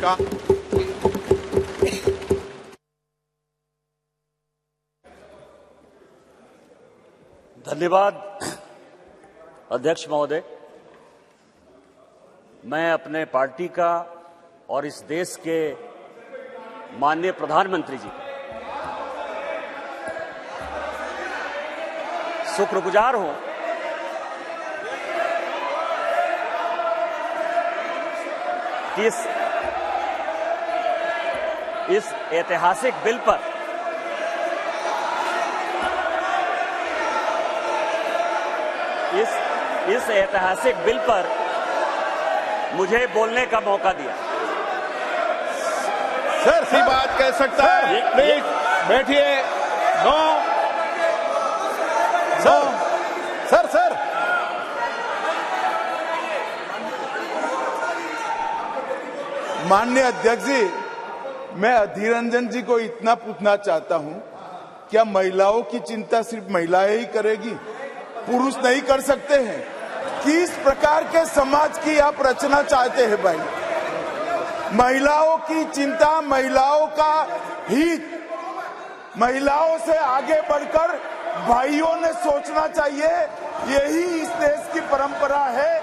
का धन्यवाद अध्यक्ष महोदय। मैं अपने पार्टी का और इस देश के माननीय प्रधानमंत्री जी शुक्रगुजार हूं कि इस ऐतिहासिक बिल पर इस ऐतिहासिक बिल पर मुझे बोलने का मौका दिया। सर सी बात कह सकता है, प्लीज बैठिए। नो सर सर माननीय अध्यक्ष जी, मैं अधीर रंजन जी को इतना पूछना चाहता हूं, क्या महिलाओं की चिंता सिर्फ महिलाएं ही करेगी, पुरुष नहीं कर सकते हैं? किस प्रकार के समाज की आप रचना चाहते हैं भाई? महिलाओं की चिंता, महिलाओं का हित, महिलाओं से आगे बढ़कर भाइयों ने सोचना चाहिए। यही इस देश की परंपरा है।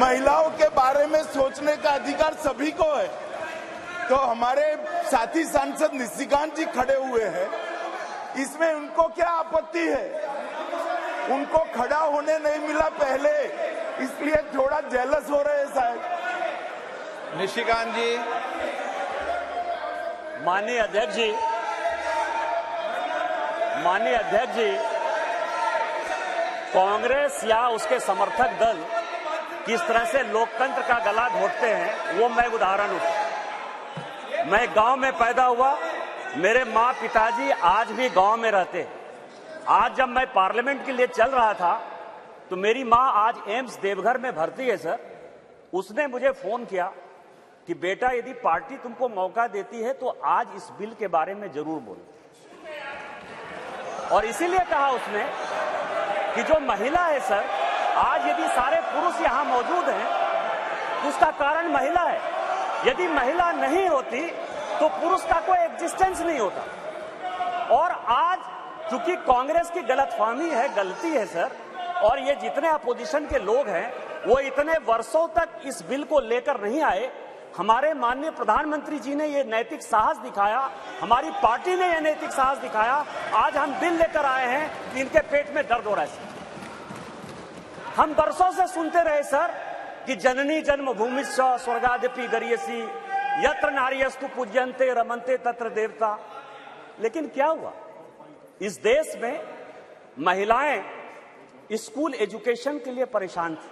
महिलाओं के बारे में सोचने का अधिकार सभी को है। तो हमारे साथी सांसद निशिकांत जी खड़े हुए हैं, इसमें उनको क्या आपत्ति है? उनको खड़ा होने नहीं मिला पहले, इसलिए थोड़ा जेलस हो रहे हैं शायद। निशिकांत जी। माननीय अध्यक्ष जी, कांग्रेस या उसके समर्थक दल किस तरह से लोकतंत्र का गला घोटते हैं, वो मैं उदाहरण हूं। मैं गांव में पैदा हुआ, मेरे माँ पिताजी आज भी गांव में रहते हैं। आज जब मैं पार्लियामेंट के लिए चल रहा था तो मेरी माँ आज एम्स देवघर में भर्ती है सर। उसने मुझे फोन किया कि बेटा यदि पार्टी तुमको मौका देती है तो आज इस बिल के बारे में जरूर बोलो। और इसीलिए कहा उसने कि जो महिला है सर, आज यदि सारे पुरुष यहां मौजूद हैं उसका कारण महिला है। यदि महिला नहीं होती तो पुरुष का कोई एग्जिस्टेंस नहीं होता। और आज चूंकि कांग्रेस की गलतफहमी है, गलती है सर, और ये जितने अपोजिशन के लोग हैं वो इतने वर्षों तक इस बिल को लेकर नहीं आए। हमारे माननीय प्रधानमंत्री जी ने ये नैतिक साहस दिखाया, हमारी पार्टी ने ये नैतिक साहस दिखाया। आज हम बिल लेकर आए हैं कि इनके पेट में दर्द हो रहा है सर। हम वर्षों से सुनते रहे सर कि जननी जन्मभूमिश्च स्वर्गादपि गरीयसी, यत्र नार्यस्तु पूज्यन्ते रमन्ते तत्र देवता। लेकिन क्या हुआ? इस देश में महिलाएं स्कूल एजुकेशन के लिए परेशान थी।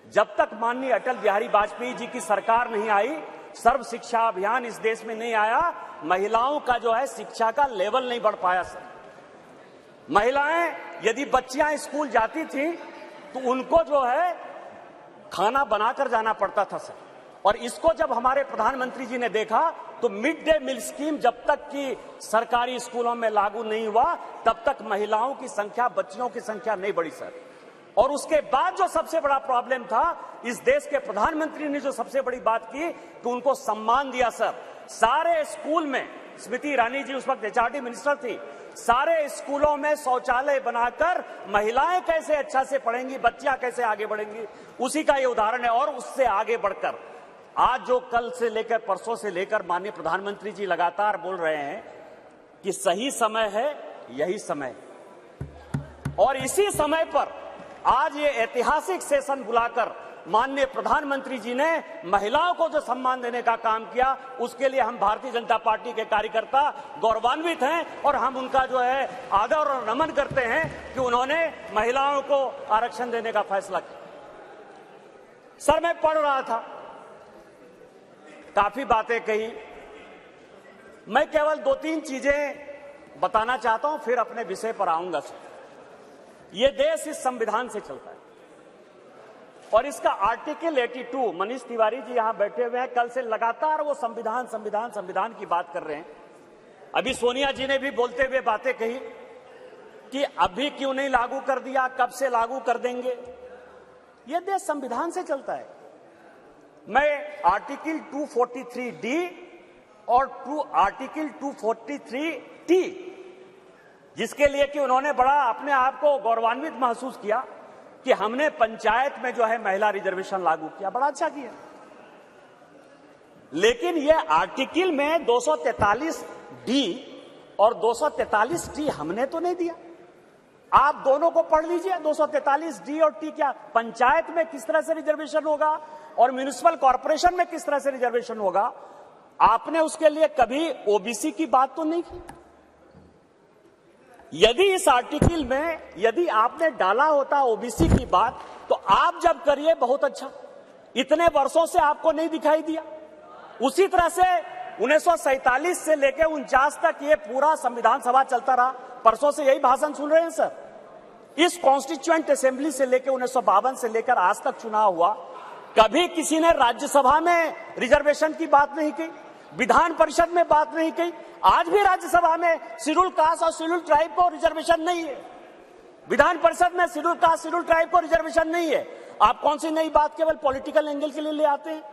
जब तक माननीय अटल बिहारी वाजपेयी जी की सरकार नहीं आई, सर्व शिक्षा अभियान इस देश में नहीं आया, महिलाओं का जो है शिक्षा का लेवल नहीं बढ़ पाया सर। महिलाएं यदि बच्चियां स्कूल जाती थी तो उनको जो है खाना बनाकर जाना पड़ता था सर। और इसको जब हमारे प्रधानमंत्री जी ने देखा तो मिड डे मील स्कीम जब तक कि सरकारी स्कूलों में लागू नहीं हुआ तब तक महिलाओं की संख्या, बच्चियों की संख्या नहीं बढ़ी सर। और उसके बाद जो सबसे बड़ा प्रॉब्लम था, इस देश के प्रधानमंत्री ने जो सबसे बड़ी बात की कि उनको सम्मान दिया सर। सारे स्कूल में, स्मृति ईरानी जी उस वक्त एचआरडी मिनिस्टर थी, सारे स्कूलों में शौचालय बनाकर महिलाएं कैसे अच्छा से पढ़ेंगी, बच्चियां कैसे आगे बढ़ेंगी, उसी का ये उदाहरण है। और उससे आगे बढ़कर आज जो कल से लेकर परसों से लेकर माननीय प्रधानमंत्री जी लगातार बोल रहे हैं कि सही समय है, यही समय है। और इसी समय पर आज ये ऐतिहासिक सेशन बुलाकर माननीय प्रधानमंत्री जी ने महिलाओं को जो सम्मान देने का काम किया, उसके लिए हम भारतीय जनता पार्टी के कार्यकर्ता गौरवान्वित हैं। और हम उनका जो है आदर और नमन करते हैं कि उन्होंने महिलाओं को आरक्षण देने का फैसला किया। सर मैं पढ़ रहा था, काफी बातें कही, मैं केवल 2-3 चीजें बताना चाहता हूं, फिर अपने विषय पर आऊंगा सर। ये देश इस संविधान से चलता है और इसका आर्टिकल 82, मनीष तिवारी जी यहां बैठे हुए हैं, कल से लगातार वो संविधान संविधान संविधान की बात कर रहे हैं। अभी सोनिया जी ने भी बोलते हुए बातें कही कि अभी क्यों नहीं लागू कर दिया, कब से लागू कर देंगे। यह देश संविधान से चलता है। मैं आर्टिकल 243D और आर्टिकल 243T, जिसके लिए कि उन्होंने बड़ा अपने आप को गौरवान्वित महसूस किया कि हमने पंचायत में जो है महिला रिजर्वेशन लागू किया। बड़ा अच्छा किया। लेकिन यह आर्टिकल में 243D और 243T हमने तो नहीं दिया। आप दोनों को पढ़ लीजिए, 243D और T क्या पंचायत में किस तरह से रिजर्वेशन होगा और म्युनिसिपल कॉर्पोरेशन में किस तरह से रिजर्वेशन होगा। आपने उसके लिए कभी ओबीसी की बात तो नहीं की। यदि इस आर्टिकल में यदि आपने डाला होता ओबीसी की बात, तो आप जब करिए बहुत अच्छा। इतने वर्षों से आपको नहीं दिखाई दिया। उसी तरह से 1947 से लेकर 49 तक ये पूरा संविधान सभा चलता रहा। परसों से यही भाषण सुन रहे हैं सर। इस कॉन्स्टिट्यूएंट असेंबली से लेकर 1952 से लेकर आज तक चुनाव हुआ, कभी किसी ने राज्यसभा में रिजर्वेशन की बात नहीं की, विधान परिषद में बात नहीं की। आज भी राज्यसभा में शेड्यूल कास्ट और शेड्यूल ट्राइब को रिजर्वेशन नहीं है। विधान परिषद में शेड्यूल कास्ट शेड्यूल ट्राइब को रिजर्वेशन नहीं है। आप कौन सी नई बात केवल पॉलिटिकल एंगल के लिए ले आते हैं?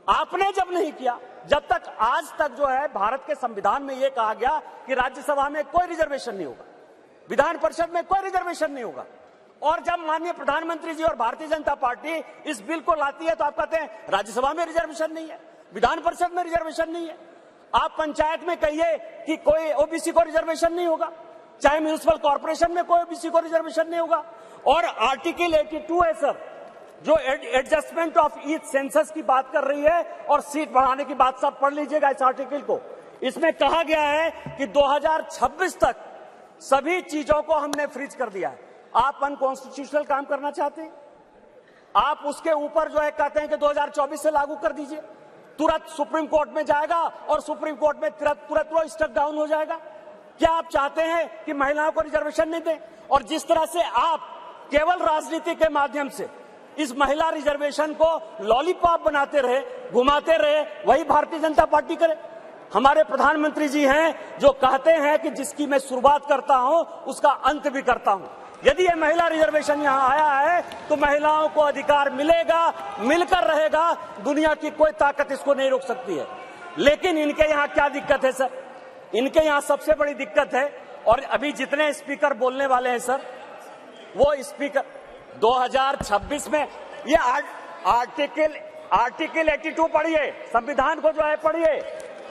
आपने जब नहीं किया, जब तक आज तक जो है भारत के संविधान में यह कहा गया कि राज्यसभा में कोई रिजर्वेशन नहीं होगा, विधान परिषद में कोई रिजर्वेशन नहीं होगा। और जब माननीय प्रधानमंत्री जी और भारतीय जनता पार्टी इस बिल को लाती है तो आप कहते हैं राज्यसभा में रिजर्वेशन नहीं है, विधान परिषद में रिजर्वेशन नहीं है। आप पंचायत में कहिए कि कोई ओबीसी को रिजर्वेशन नहीं होगा, चाहे म्युनिसिपल कॉर्पोरेशन में कोई ओबीसी को रिजर्वेशन नहीं होगा। और आर्टिकल 82 है सर, जो एडजस्टमेंट ऑफ ईच सेंसस की बात कर रही है और सीट बढ़ाने की बात, सब पढ़ लीजिएगा इस आर्टिकल को। इसमें कहा गया है कि 2026 तक सभी चीजों को हमने फ्रीज कर दिया है। आप अनकॉन्स्टिट्यूशनल काम करना चाहते हैं, आप उसके ऊपर जो है कहते हैं कि 2024 से लागू कर दीजिए। तुरंत सुप्रीम कोर्ट में जाएगा और सुप्रीम कोर्ट में तुरंत वो स्टक डाउन हो जाएगा। क्या आप चाहते हैं कि महिलाओं को रिजर्वेशन नहीं दें? और जिस तरह से आप केवल राजनीति के माध्यम से इस महिला रिजर्वेशन को लॉलीपॉप बनाते रहे, घुमाते रहे, वही भारतीय जनता पार्टी करे। हमारे प्रधानमंत्री जी हैं जो कहते हैं कि जिसकी मैं शुरुआत करता हूं उसका अंत भी करता हूं। यदि ये महिला रिजर्वेशन यहां आया है तो महिलाओं को अधिकार मिलेगा, मिलकर रहेगा। दुनिया की कोई ताकत इसको नहीं रोक सकती है। लेकिन इनके यहां क्या दिक्कत है सर? इनके यहां सबसे बड़ी दिक्कत है, और अभी जितने स्पीकर बोलने वाले हैं सर, वो स्पीकर 2026 में ये आर्टिकल 82 पढ़िए, संविधान को जो है पढ़िए।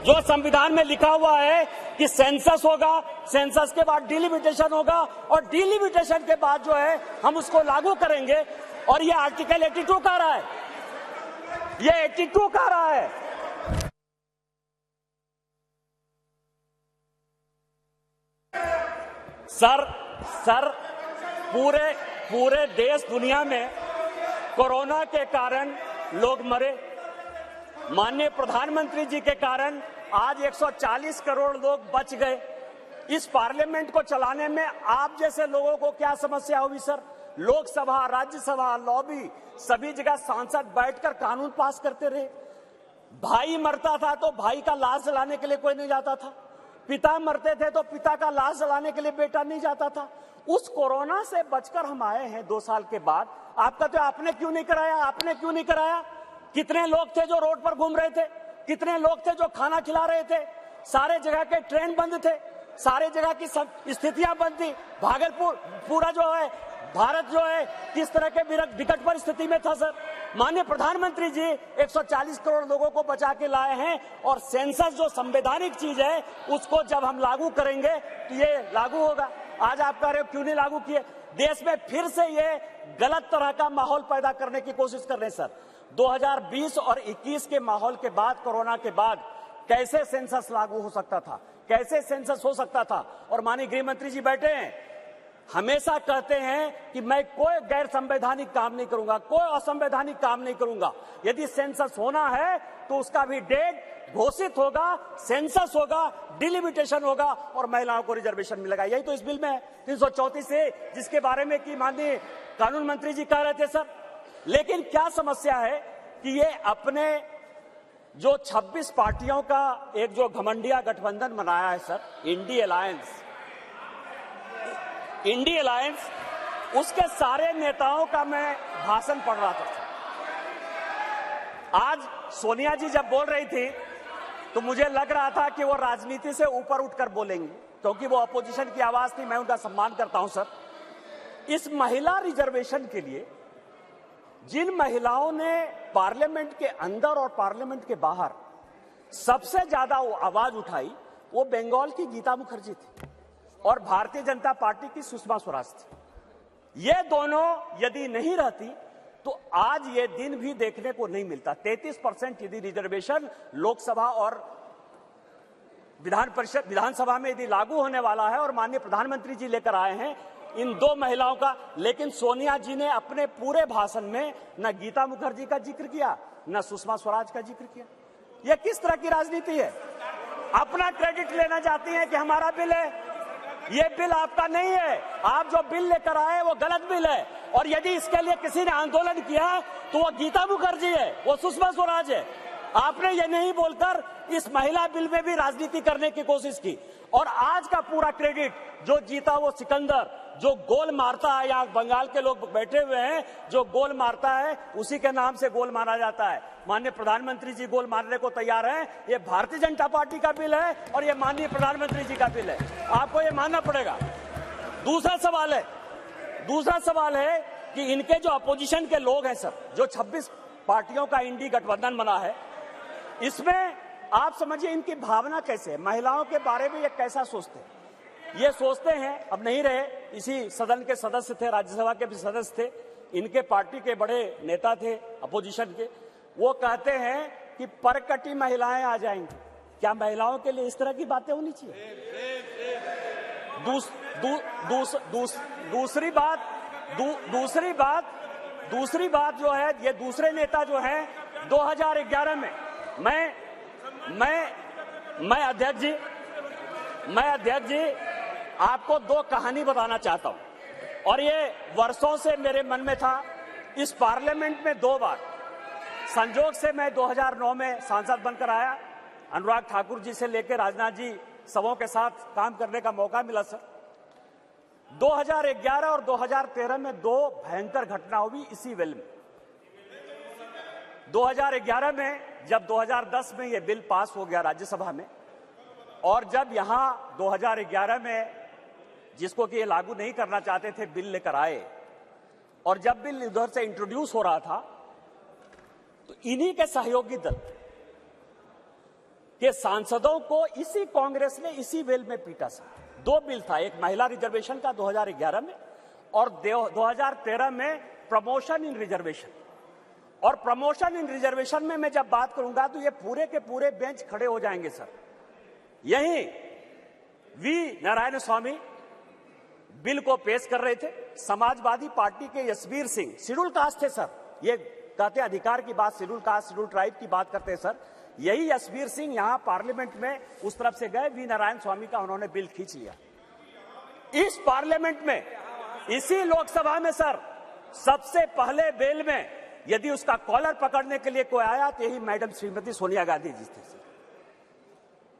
जो संविधान में लिखा हुआ है कि सेंसस होगा, सेंसस के बाद डिलिमिटेशन होगा, और डिलिमिटेशन के बाद जो है हम उसको लागू करेंगे। और ये आर्टिकल 82 कह रहा है, ये 82 कह रहा है। सर पूरे देश दुनिया में कोरोना के कारण लोग मरे। माननीय प्रधानमंत्री जी के कारण आज 140 करोड़ लोग बच गए। इस पार्लियामेंट को चलाने में आप जैसे लोगों को क्या समस्या होगी सर? लोकसभा, राज्यसभा, लॉबी, सभी जगह सांसद बैठकर कानून पास करते रहे। भाई मरता था तो भाई का लाश जलाने के लिए कोई नहीं जाता था, पिता मरते थे तो पिता का लाश जलाने के लिए बेटा नहीं जाता था। उस कोरोना से बचकर हम आए हैं 2 साल के बाद। आपका तो आपने क्यों नहीं कराया? आपने क्यों नहीं कराया? कितने लोग थे जो रोड पर घूम रहे थे? कितने लोग थे जो खाना खिला रहे थे? सारे जगह के ट्रेन बंद थे, सारे जगह की स्थितियां बंद थी। भागलपुर पूरा जो है भारत जो है किस तरह के विकट परिस्थिति में था सर? माननीय प्रधानमंत्री जी 140 करोड़ लोगों को बचा के लाए हैं। और सेंसस जो संवैधानिक चीज है उसको जब हम लागू करेंगे तो ये लागू होगा। आज आप कह रहे हो क्यों नहीं लागू किए? देश में फिर से ये गलत तरह का माहौल पैदा करने की कोशिश कर रहे हैं सर। 2020 और 21 के माहौल के बाद, कोरोना के बाद कैसे सेंसस लागू हो सकता था? कैसे सेंसस हो सकता था? और माननीय गृह मंत्री जी बैठे हैं, हमेशा कहते हैं कि मैं कोई गैर संवैधानिक काम नहीं करूंगा, कोई असंवैधानिक काम नहीं करूंगा। यदि सेंसस होना है तो उसका भी डेट घोषित होगा, सेंसस होगा, डिलिमिटेशन होगा और महिलाओं को रिजर्वेशन मिलेगा। यही तो इस बिल में है 334 से, जिसके बारे में कि माननीय कानून मंत्री जी कह रहे थे सर। लेकिन क्या समस्या है कि ये अपने जो 26 पार्टियों का एक जो घमंडिया गठबंधन बनाया है सर, इंडी अलायंस, उसके सारे नेताओं का मैं भाषण पढ़ रहा था। आज सोनिया जी जब बोल रही थी तो मुझे लग रहा था कि वो राजनीति से ऊपर उठकर बोलेंगी, क्योंकि वो अपोजिशन की आवाज थी। मैं उनका सम्मान करता हूं सर। इस महिला रिजर्वेशन के लिए जिन महिलाओं ने पार्लियामेंट के अंदर और पार्लियामेंट के बाहर सबसे ज्यादा आवाज उठाई, वो बंगाल की गीता मुखर्जी थी और भारतीय जनता पार्टी की सुषमा स्वराज थी। ये दोनों यदि नहीं रहती तो आज ये दिन भी देखने को नहीं मिलता। 33% यदि रिजर्वेशन लोकसभा और विधानसभा में यदि लागू होने वाला है और माननीय प्रधानमंत्री जी लेकर आए हैं इन दो महिलाओं का, लेकिन सोनिया जी ने अपने पूरे भाषण में न गीता मुखर्जी का जिक्र किया न सुषमा स्वराज का जिक्र किया। यह किस तरह की राजनीति है? अपना क्रेडिट लेना चाहती हैं कि हमारा बिल है। ये बिल आपका नहीं है। आप जो बिल लेकर आए वो गलत बिल है, और यदि इसके लिए किसी ने आंदोलन किया तो वो गीता मुखर्जी है, वो सुषमा स्वराज है। आपने ये नहीं बोलकर इस महिला बिल में भी राजनीति करने की कोशिश की, और आज का पूरा क्रेडिट जो जीता वो सिकंदर, जो गोल मारता है, यहाँ बंगाल के लोग बैठे हुए हैं, जो गोल मारता है उसी के नाम से गोल मारा जाता है। माननीय प्रधानमंत्री जी गोल मारने को तैयार हैं। ये भारतीय जनता पार्टी का बिल है और ये माननीय प्रधानमंत्री जी का बिल है, आपको ये मानना पड़ेगा। दूसरा सवाल है कि इनके जो अपोजिशन के लोग हैं सर, जो 26 पार्टियों का इंडी गठबंधन बना है, इसमें आप समझिए इनकी भावना कैसे है, महिलाओं के बारे में ये कैसा सोचते हैं। ये सोचते हैं, अब नहीं रहे, इसी सदन के सदस्य थे, राज्यसभा के भी सदस्य थे, इनके पार्टी के बड़े नेता थे अपोजिशन के, वो कहते हैं कि परकटी महिलाएं आ जाएंगी। क्या महिलाओं के लिए इस तरह की बातें होनी चाहिए? दूसरी बात जो है, ये दूसरे नेता जो है 2011 में मैं अध्यक्ष जी आपको दो कहानी बताना चाहता हूं, और ये वर्षों से मेरे मन में था। इस पार्लियामेंट में 2 बार संजोग से मैं 2009 में सांसद बनकर आया, अनुराग ठाकुर जी से लेकर राजनाथ जी सबों के साथ काम करने का मौका मिला सर। 2011 और 2013 में 2 भयंकर घटना हुई इसी वेल में। 2011 में जब 2010 में ये बिल पास हो गया राज्यसभा में, और जब यहां 2011 में जिसको कि ये लागू नहीं करना चाहते थे बिल लेकर आए, और जब बिल उधर से इंट्रोड्यूस हो रहा था तो इन्हीं के सहयोगी दल के सांसदों को इसी कांग्रेस ने इसी बिल में पीटा सर। 2 बिल था, एक महिला रिजर्वेशन का 2011 में और 2013 में प्रमोशन इन रिजर्वेशन। और प्रमोशन इन रिजर्वेशन में मैं जब बात करूंगा तो ये पूरे के पूरे बेंच खड़े हो जाएंगे सर। यही वी नारायण स्वामी बिल को पेश कर रहे थे, समाजवादी पार्टी के यशवीर सिंह, शेड्यूल कास्ट थे सर, ये कहते अधिकार की बात, शेड्यूल कास्ट शेड्यूल ट्राइब की बात करते हैं सर। यही यशवीर सिंह यहां पार्लियामेंट में उस तरफ से गए, वी नारायण स्वामी का उन्होंने बिल खींच लिया। इस पार्लियामेंट में, इसी लोकसभा में सर, सबसे पहले बिल में यदि उसका कॉलर पकड़ने के लिए कोई आया तो यही मैडम श्रीमती सोनिया गांधी जी थे सर।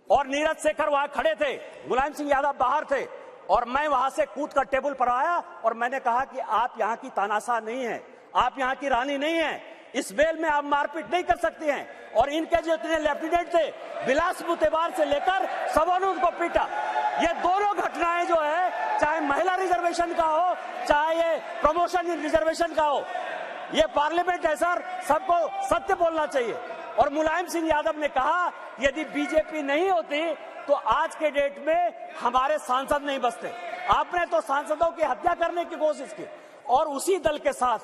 और नीरज शेखर वहां खड़े थे, मुलायम सिंह यादव बाहर थे, और मैं वहां से कूद कर टेबल पर आया और मैंने कहा कि आप यहां की तानाशाह नहीं है, आप यहां की रानी नहीं है, इस बेल में आप मारपीट नहीं कर सकती हैं। और इनके जो इतने लेफ्टिनेंट थे, बिलास मुतेबार से लेकर सबों ने उनको पीटा। ये दोनों घटनाएं जो है, चाहे महिला रिजर्वेशन का हो, चाहे ये प्रमोशन इन रिजर्वेशन का हो, ये पार्लियामेंट है सर, सबको सत्य बोलना चाहिए। और मुलायम सिंह यादव ने कहा यदि बीजेपी नहीं होती तो आज के डेट में हमारे सांसद नहीं बचते। आपने तो सांसदों की हत्या करने की कोशिश की, और उसी दल के साथ,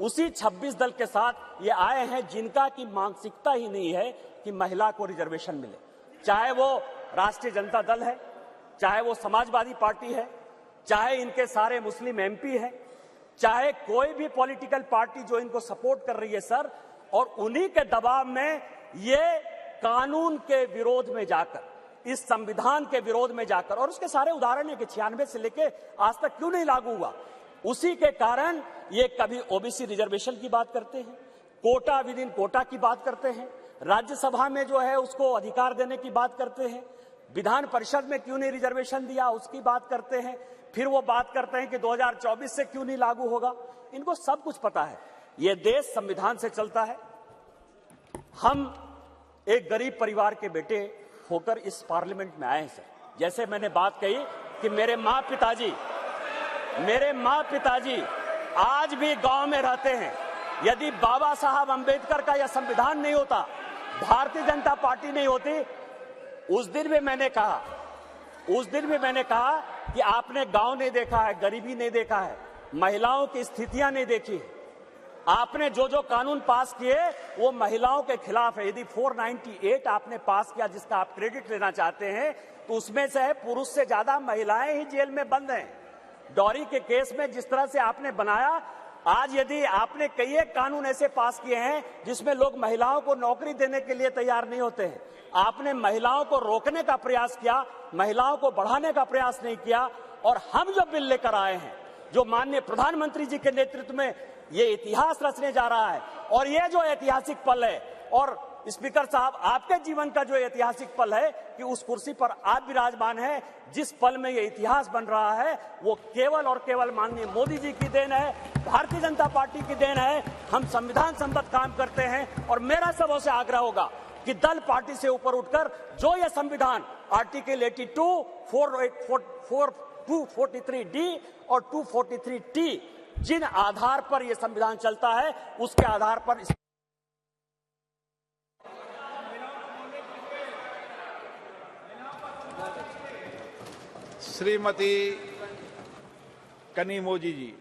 उसी 26 दल के साथ ये आए हैं जिनका की मानसिकता ही नहीं है कि महिला को रिजर्वेशन मिले। चाहे वो राष्ट्रीय जनता दल है, चाहे वो समाजवादी पार्टी है, चाहे इनके सारे मुस्लिम एमपी है, चाहे कोई भी पॉलिटिकल पार्टी जो इनको सपोर्ट कर रही है सर, और उन्हीं के दबाव में ये कानून के विरोध में जाकर, इस संविधान के विरोध में जाकर, और उसके सारे उदाहरण है कि 96 से लेके आज तक क्यों नहीं लागू हुआ, उसी के कारण ये कभी ओबीसी रिजर्वेशन की बात करते हैं, कोटा विद इन कोटा की बात करते हैं, राज्यसभा में जो है उसको अधिकार देने की बात करते हैं, विधान परिषद में क्यों नहीं रिजर्वेशन दिया उसकी बात करते हैं, फिर वो बात करते हैं कि 2024 से क्यों नहीं लागू होगा। इनको सब कुछ पता है। ये देश संविधान से चलता है, हम एक गरीब परिवार के बेटे होकर इस पार्लियामेंट में आए हैं सर। जैसे मैंने बात कही कि मेरे माँ पिताजी आज भी गांव में रहते हैं। यदि बाबा साहब अंबेडकर का यह संविधान नहीं होता, भारतीय जनता पार्टी नहीं होती, उस दिन भी मैंने कहा कि आपने गांव नहीं देखा है, गरीबी नहीं देखा है, महिलाओं की स्थितियां नहीं देखी। आपने जो जो कानून पास किए वो महिलाओं के खिलाफ है। यदि 498 आपने पास किया जिसका आप क्रेडिट लेना चाहते हैं, तो उसमें से है पुरुष से ज्यादा महिलाएं ही जेल में बंद हैं। डॉरी के केस में जिस तरह से आपने बनाया, आज यदि आपने कई एक कानून ऐसे पास किए हैं जिसमें लोग महिलाओं को नौकरी देने के लिए तैयार नहीं होते हैं। आपने महिलाओं को रोकने का प्रयास किया, महिलाओं को बढ़ाने का प्रयास नहीं किया। और हम जो बिल लेकर आए हैं, जो माननीय प्रधानमंत्री जी के नेतृत्व में ये इतिहास रचने जा रहा है, और ये जो ऐतिहासिक पल है, और स्पीकर साहब आपके जीवन का जो ऐतिहासिक पल है कि उस कुर्सी पर आप विराजमान हैं, जिस पल में ये इतिहास बन रहा है वो केवल और केवल माननीय मोदी जी की देन है, भारतीय जनता पार्टी की देन है। हम संविधान सम्मत काम करते हैं और मेरा सबों से आग्रह होगा कि दल पार्टी से ऊपर उठकर जो ये संविधान आर्टिकल 82, 243D और 243T जिन आधार पर यह संविधान चलता है, उसके आधार पर श्रीमती कनिमोझी जी।